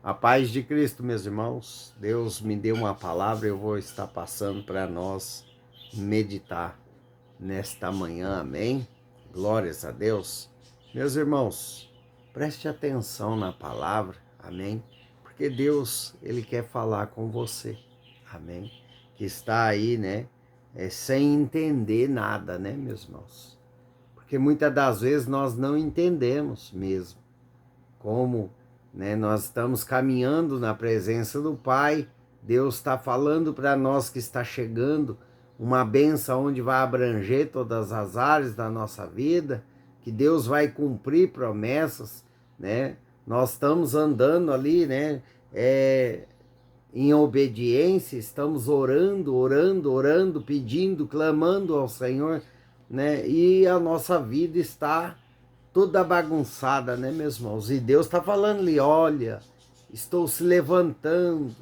A paz de Cristo, meus irmãos. Deus me deu uma palavra, eu vou estar passando para nós meditar nesta manhã, amém? Glórias a Deus. Meus irmãos, preste atenção na palavra, amém? Porque Deus, Ele quer falar com você, amém? Que está aí, né? Sem entender nada, né, meus irmãos? Porque muitas das vezes nós não entendemos mesmo como, né, nós estamos caminhando na presença do Pai. Deus está falando para nós que está chegando uma bênção onde vai abranger todas as áreas da nossa vida, que Deus vai cumprir promessas, né? Nós estamos andando ali, né, em obediência, estamos orando, pedindo, clamando ao Senhor, né? E a nossa vida está toda bagunçada, né, meus irmãos? E Deus está falando ali, olha, estou se levantando,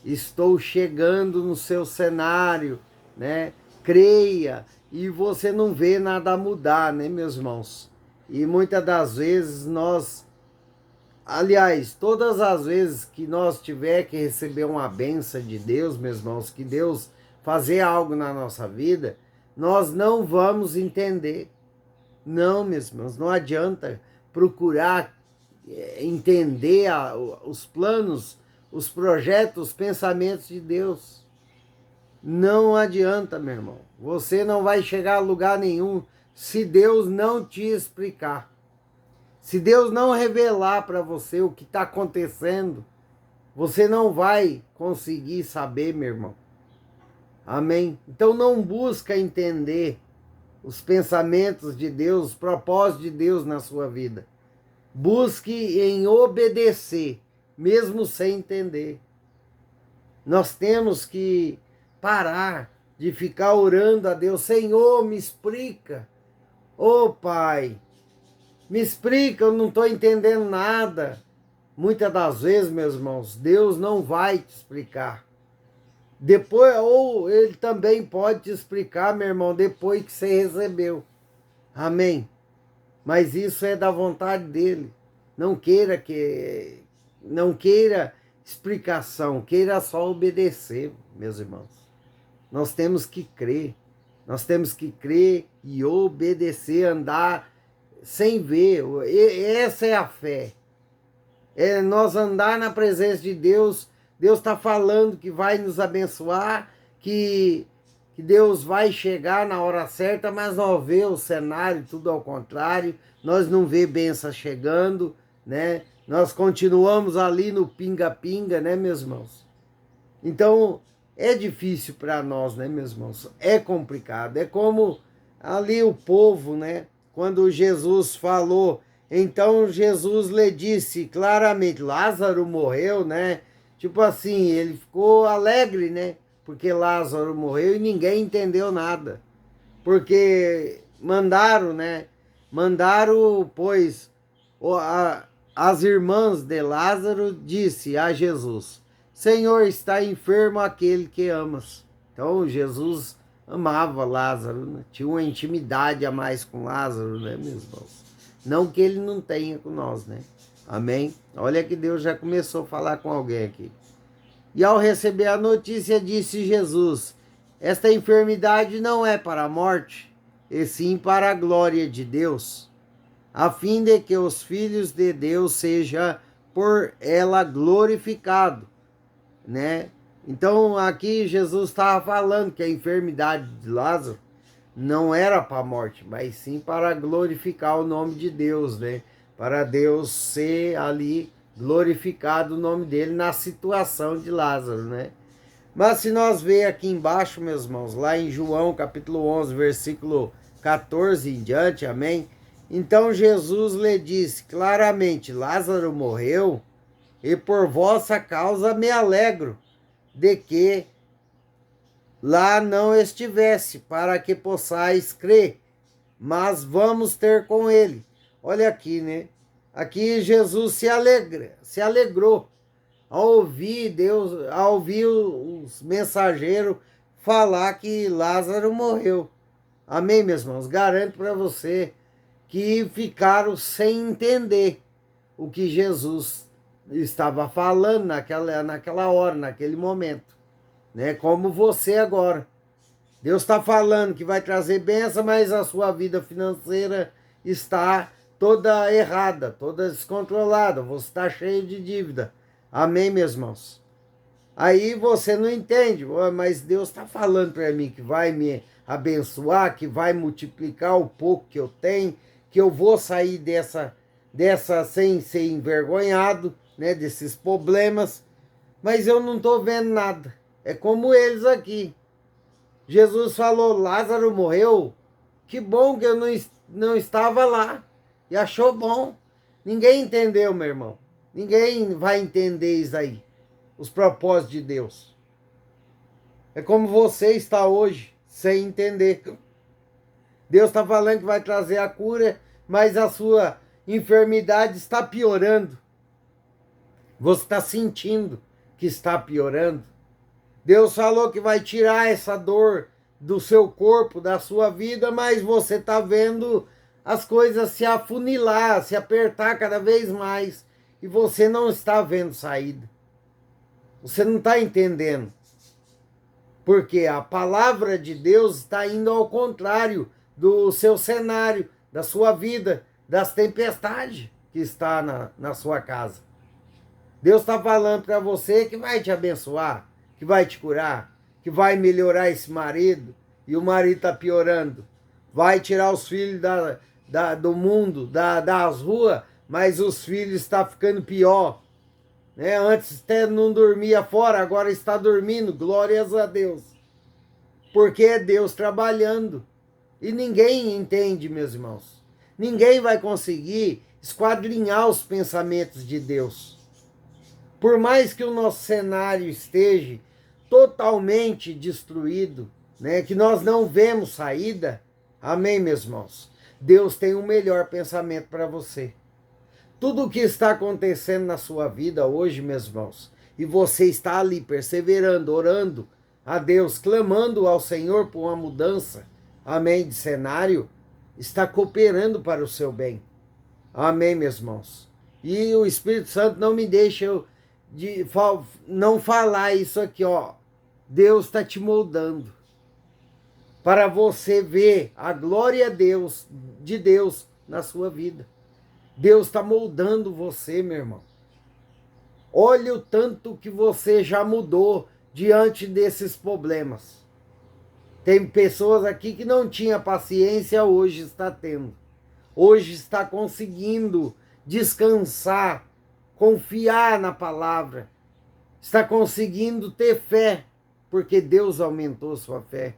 estou chegando no seu cenário, né? Creia, e você não vê nada mudar, né, meus irmãos? E muitas das vezes aliás, todas as vezes que nós tiver que receber uma benção de Deus, meus irmãos, que Deus fazer algo na nossa vida, nós não vamos entender. Não, meus irmãos, não adianta procurar entender os planos, os projetos, os pensamentos de Deus. Não adianta, meu irmão. Você não vai chegar a lugar nenhum se Deus não te explicar. Se Deus não revelar para você o que está acontecendo, você não vai conseguir saber, meu irmão. Amém? Então não busca entender os pensamentos de Deus, os propósitos de Deus na sua vida. Busque em obedecer, mesmo sem entender. Nós temos que parar de ficar orando a Deus. Senhor, me explica. Ô Pai, me explica, eu não estou entendendo nada. Muitas das vezes, meus irmãos, Deus não vai te explicar. Depois, ou Ele também pode te explicar, meu irmão, depois que você recebeu. Amém? Mas isso é da vontade dele. Não queira explicação, queira só obedecer, meus irmãos. Nós temos que crer. Nós temos que crer e obedecer, andar sem ver. Essa é a fé. É nós andar na presença de Deus. Deus está falando que vai nos abençoar, que Deus vai chegar na hora certa, mas não vê o cenário, tudo ao contrário. Nós não vê bênção chegando, né? Nós continuamos ali no pinga-pinga, né, meus irmãos? Então, é difícil para nós, né, meus irmãos? É complicado. É como ali o povo, né? Quando Jesus falou, então Jesus lhe disse claramente, Lázaro morreu, né? Tipo assim, ele ficou alegre, né? Porque Lázaro morreu e ninguém entendeu nada. Porque mandaram, né? Mandaram, pois, as irmãs de Lázaro disse a Jesus, Senhor, está enfermo aquele que amas. Então Jesus amava Lázaro, né? Tinha uma intimidade a mais com Lázaro, né, meus irmãos? Não que ele não tenha com nós, né? Amém? Olha que Deus já começou a falar com alguém aqui. E ao receber a notícia, disse Jesus, esta enfermidade não é para a morte, e sim para a glória de Deus, a fim de que os filhos de Deus sejam por ela glorificado, né? Então aqui Jesus estava falando que a enfermidade de Lázaro não era para a morte, mas sim para glorificar o nome de Deus, né? Para Deus ser ali glorificado o nome dele na situação de Lázaro, né? Mas se nós ver aqui embaixo, meus irmãos, lá em João capítulo 11, versículo 14 em diante, amém? Então Jesus lhe disse claramente, Lázaro morreu e por vossa causa me alegro de que lá não estivesse, para que possais crer, mas vamos ter com ele. Olha aqui, né? Aqui Jesus se alegrou ao ouvir Deus, ao ouvir os mensageiros falar que Lázaro morreu. Amém, meus irmãos? Garanto para você que ficaram sem entender o que Jesus estava falando naquela hora, naquele momento, né? Como você agora. Deus está falando que vai trazer bênção, mas a sua vida financeira está toda errada, toda descontrolada. Você está cheio de dívida. Amém, meus irmãos? Aí você não entende, mas Deus está falando para mim que vai me abençoar, que vai multiplicar o pouco que eu tenho, que eu vou sair dessa sem ser envergonhado, né, desses problemas, mas eu não estou vendo nada. É como eles aqui. Jesus falou, Lázaro morreu, que bom que eu não estava lá. E achou bom. Ninguém entendeu, meu irmão. Ninguém vai entender isso aí, os propósitos de Deus. É como você está hoje, sem entender. Deus está falando que vai trazer a cura, mas a sua enfermidade está piorando. Você está sentindo que está piorando. Deus falou que vai tirar essa dor do seu corpo, da sua vida, mas você está vendo as coisas se afunilar, se apertar cada vez mais. E você não está vendo saída. Você não está entendendo. Porque a palavra de Deus está indo ao contrário do seu cenário, da sua vida, das tempestades que está na sua casa. Deus está falando para você que vai te abençoar, que vai te curar, que vai melhorar esse marido, e o marido está piorando. Vai tirar os filhos do mundo, das ruas, mas os filhos estão ficando pior. Né? Antes até não dormia fora, agora está dormindo, glórias a Deus. Porque é Deus trabalhando. E ninguém entende, meus irmãos. Ninguém vai conseguir esquadrinhar os pensamentos de Deus. Por mais que o nosso cenário esteja totalmente destruído, né, que nós não vemos saída, amém, meus irmãos? Deus tem um melhor pensamento para você. Tudo o que está acontecendo na sua vida hoje, meus irmãos, e você está ali perseverando, orando a Deus, clamando ao Senhor por uma mudança, amém, de cenário, está cooperando para o seu bem. Amém, meus irmãos? E o Espírito Santo não me deixa não falar isso aqui, ó. Deus está te moldando para você ver a glória de Deus na sua vida. Deus está moldando você, meu irmão. Olha o tanto que você já mudou diante desses problemas. Tem pessoas aqui que não tinha paciência, hoje está tendo. Hoje está conseguindo descansar, confiar na palavra. Está conseguindo ter fé, porque Deus aumentou sua fé.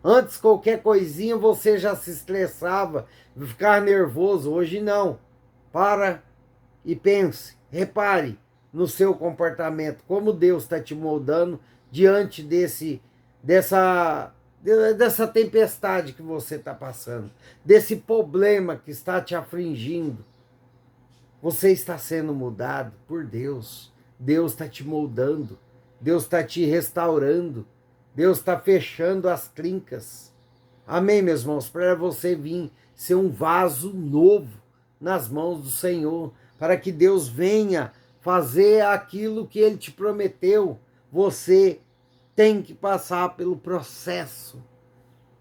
Antes, qualquer coisinha, você já se estressava, ficava nervoso. Hoje não. Para e pense, repare no seu comportamento, como Deus está te moldando diante dessa tempestade que você está passando, desse problema que está te afligindo. Você está sendo mudado por Deus. Deus está te moldando. Deus está te restaurando. Deus está fechando as trincas. Amém, meus irmãos? Para você vir ser um vaso novo nas mãos do Senhor, para que Deus venha fazer aquilo que Ele te prometeu. Você tem que passar pelo processo.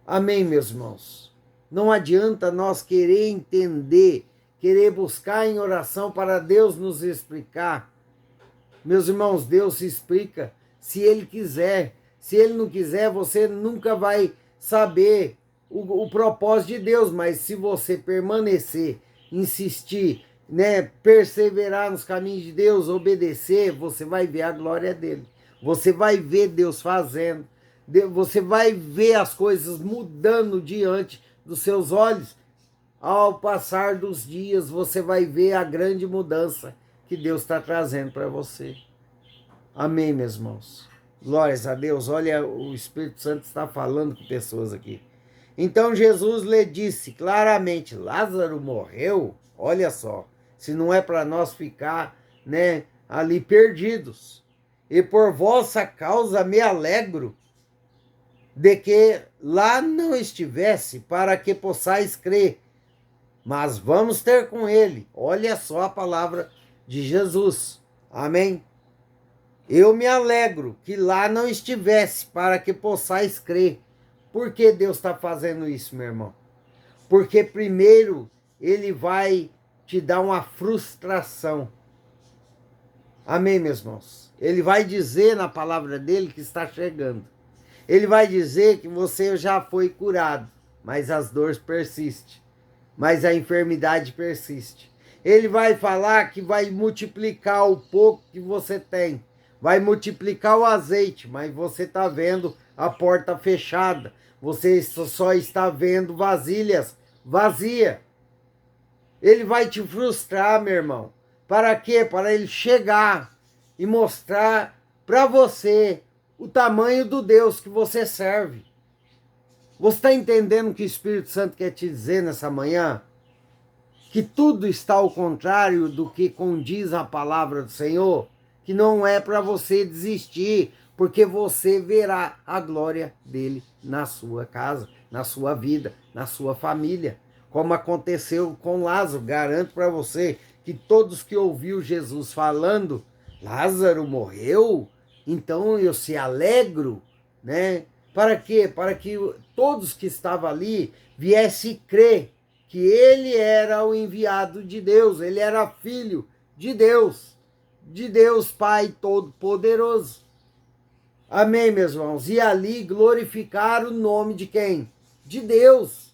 Amém, meus irmãos? Não adianta nós querer entender, querer buscar em oração para Deus nos explicar. Meus irmãos, Deus se explica se Ele quiser. Se Ele não quiser, você nunca vai saber o propósito de Deus. Mas se você permanecer, insistir, né, perseverar nos caminhos de Deus, obedecer, você vai ver a glória dele. Você vai ver Deus fazendo. Você vai ver as coisas mudando diante dos seus olhos. Ao passar dos dias, você vai ver a grande mudança que Deus está trazendo para você. Amém, meus irmãos? Glórias a Deus. Olha, o Espírito Santo está falando com pessoas aqui. Então Jesus lhe disse claramente, Lázaro morreu? Olha só, se não é para nós ficar, né, ali perdidos. E por vossa causa me alegro de que lá não estivesse, para que possais crer. Mas vamos ter com ele. Olha só a palavra de Jesus. Amém? Eu me alegro que lá não estivesse, para que possais crer. Por que Deus está fazendo isso, meu irmão? Porque primeiro ele vai te dar uma frustração. Amém, meus irmãos? Ele vai dizer na palavra dele que está chegando. Ele vai dizer que você já foi curado, mas as dores persistem, mas a enfermidade persiste. Ele vai falar que vai multiplicar o pouco que você tem, vai multiplicar o azeite, mas você está vendo a porta fechada, você só está vendo vasilhas vazias. Ele vai te frustrar, meu irmão. Para quê? Para ele chegar e mostrar para você o tamanho do Deus que você serve. Você está entendendo o que o Espírito Santo quer te dizer nessa manhã? Que tudo está ao contrário do que condiz a palavra do Senhor? Que não é para você desistir, porque você verá a glória dele na sua casa, na sua vida, na sua família. Como aconteceu com Lázaro, garanto para você que todos que ouviu Jesus falando, Lázaro morreu, então eu se alegro, né? Para quê? Para que todos que estavam ali viessem crer que ele era o enviado de Deus, ele era filho de Deus Pai Todo-Poderoso. Amém, meus irmãos? E ali glorificar o nome de quem? De Deus.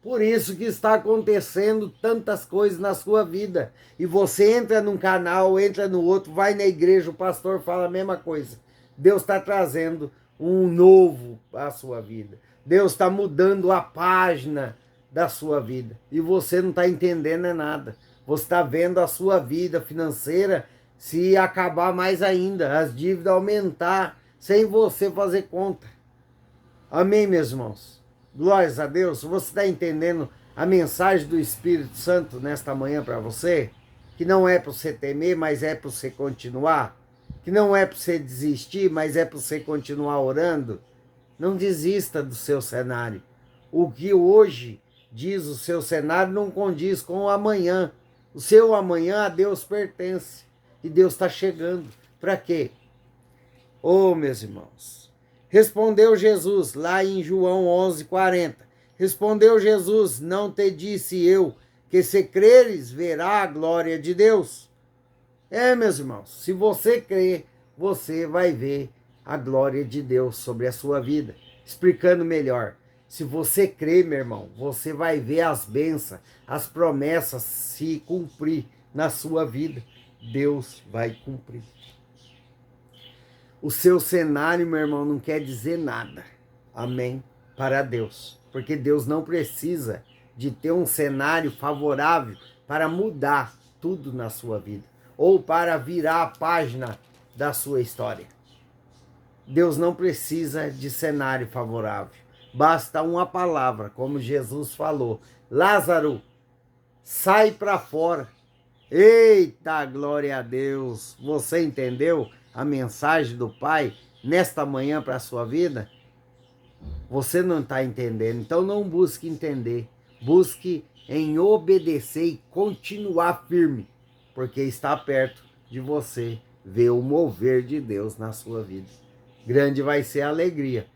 Por isso que está acontecendo tantas coisas na sua vida. E você entra num canal, entra no outro, vai na igreja, o pastor fala a mesma coisa. Deus está trazendo um novo à sua vida. Deus está mudando a página da sua vida. E você não está entendendo nada. Você está vendo a sua vida financeira se acabar mais ainda, as dívidas aumentar, sem você fazer conta. Amém, meus irmãos? Glórias a Deus. Você está entendendo a mensagem do Espírito Santo nesta manhã para você? Que não é para você temer, mas é para você continuar. Que não é para você desistir, mas é para você continuar orando. Não desista do seu cenário. O que hoje diz o seu cenário não condiz com o amanhã. O seu amanhã a Deus pertence. E Deus está chegando. Para quê? Oh, meus irmãos. Respondeu Jesus, lá em João 11:40. Respondeu Jesus, não te disse eu, que se creres, verá a glória de Deus. Meus irmãos, se você crer, você vai ver a glória de Deus sobre a sua vida. Explicando melhor, se você crer, meu irmão, você vai ver as bênçãos, as promessas se cumprir na sua vida. Deus vai cumprir. O seu cenário, meu irmão, não quer dizer nada. Amém? Para Deus. Porque Deus não precisa de ter um cenário favorável para mudar tudo na sua vida. Ou para virar a página da sua história. Deus não precisa de cenário favorável. Basta uma palavra, como Jesus falou. Lázaro, sai para fora. Eita, glória a Deus! Você entendeu a mensagem do Pai nesta manhã para a sua vida? Você não está entendendo, então não busque entender. Busque em obedecer e continuar firme, porque está perto de você ver o mover de Deus na sua vida. Grande vai ser a alegria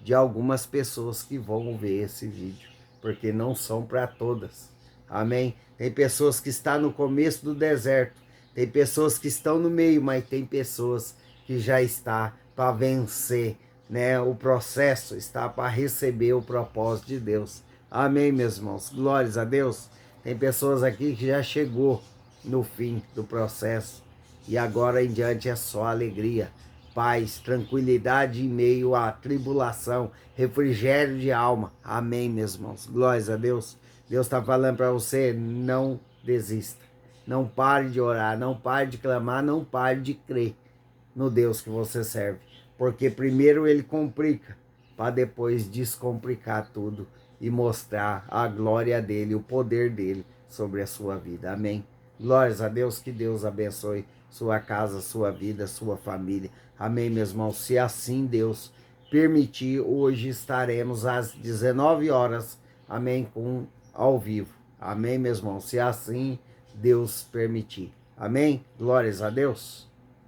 de algumas pessoas que vão ver esse vídeo, porque não são para todas. Amém? Tem pessoas que estão no começo do deserto, tem pessoas que estão no meio, mas tem pessoas que já estão para vencer, né? O processo está para receber o propósito de Deus. Amém, meus irmãos? Glórias a Deus. Tem pessoas aqui que já chegou no fim do processo e agora em diante é só alegria, paz, tranquilidade em meio à tribulação, refrigério de alma. Amém, meus irmãos? Glórias a Deus. Deus está falando para você, não desista. Não pare de orar, não pare de clamar, não pare de crer no Deus que você serve. Porque primeiro ele complica, para depois descomplicar tudo e mostrar a glória dele, o poder dele sobre a sua vida. Amém? Glórias a Deus, que Deus abençoe sua casa, sua vida, sua família. Amém, meus irmãos? Se assim Deus permitir, hoje estaremos às 19 horas, amém, ao vivo. Amém, meus irmãos? Se assim Deus permitir. Amém? Glórias a Deus.